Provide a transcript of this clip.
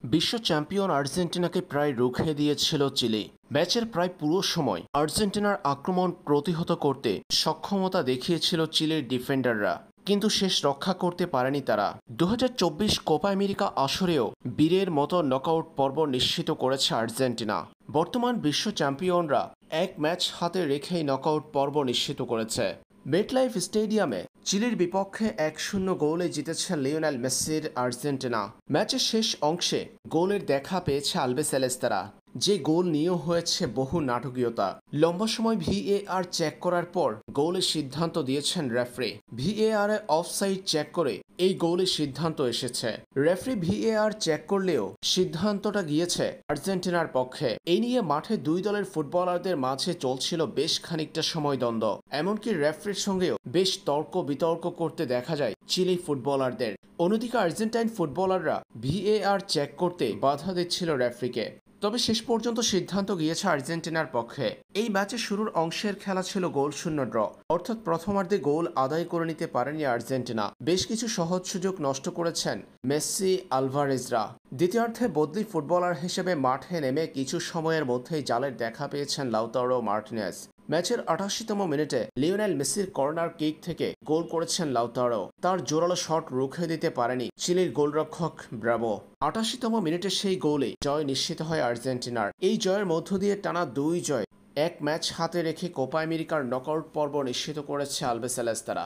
বিশ্ব চ্যাম্পিয়ন আর্জেন্টিনাকে প্রায় রুখে দিয়েছিল চিলি। ম্যাচের প্রায় পুরো সময় আর্জেন্টিনার আক্রমণ প্রতিহত করতে সক্ষমতা দেখিয়েছিল চিলির ডিফেন্ডাররা, কিন্তু শেষ রক্ষা করতে পারেনি তারা। 2024 কোপা আমেরিকা আসরেও বীরের মতো নকআউট পর্ব নিশ্চিত করেছে আর্জেন্টিনা। বর্তমান বিশ্ব চ্যাম্পিয়নরা এক ম্যাচ হাতে রেখেই নকআউট পর্ব নিশ্চিত করেছে। মেটলাইফ স্টেডিয়ামে চিলির বিপক্ষে 1-0 গোলে জিতেছে লিওনেল মেসির আর্জেন্টিনা। ম্যাচের শেষ অংশে গোলের দেখা পেয়েছে আলবিসেলেস্তারা, যে গোল নিয়েও হয়েছে বহু নাটকীয়তা। লম্বা সময় ভিএআর চেক করার পর গোলের সিদ্ধান্ত দিয়েছেন রেফারি। ভিএআর এ অফসাইড চেক করে এই গোলের সিদ্ধান্ত এসেছে। রেফারি ভিএআর চেক করলেও সিদ্ধান্তটা গিয়েছে আর্জেন্টিনার পক্ষে। এই নিয়ে মাঠে দুই দলের ফুটবলারদের মাঝে চলছিল বেশ খানিকটা সময় দ্বন্দ্ব। এমনকি রেফারির সঙ্গেও বেশ তর্ক বিতর্ক করতে দেখা যায় চিলি ফুটবলারদের। অন্যদিকে আর্জেন্টাইন ফুটবলাররা ভিএআর চেক করতে বাধা দিচ্ছিল রেফারিকে। তবে শেষ পর্যন্ত সিদ্ধান্ত গিয়েছে আর্জেন্টিনার পক্ষে। এই ম্যাচের শুরুর অংশের খেলা ছিল গোলশূন্য ড্র, অর্থাৎ প্রথমার্ধে গোল আদায় করে নিতে পারেনি আর্জেন্টিনা। বেশ কিছু সহজ সুযোগ নষ্ট করেছেন মেসি, আলভারেজরা। দ্বিতীয়ার্ধে বদলি ফুটবলার হিসেবে মাঠে নেমে কিছু সময়ের মধ্যেই জালের দেখা পেয়েছেন লাউতারো মার্টিনেজ। ম্যাচের 88তম মিনিটে লিওনেল মেসির কর্নার কিক থেকে গোল করেছেন লাউতারো। তার জোরালো শট রুখে দিতে পারেনি চিলির গোলরক্ষক ব্রাভো। 88তম মিনিটে সেই গোলে জয় নিশ্চিত হয় আর্জেন্টিনার। এই জয়ের মধ্য দিয়ে টানা 2 জয় এক ম্যাচ হাতে রেখে কোপা আমেরিকার নকআউট পর্ব নিশ্চিত করেছে আলবিসেলেস্তারা।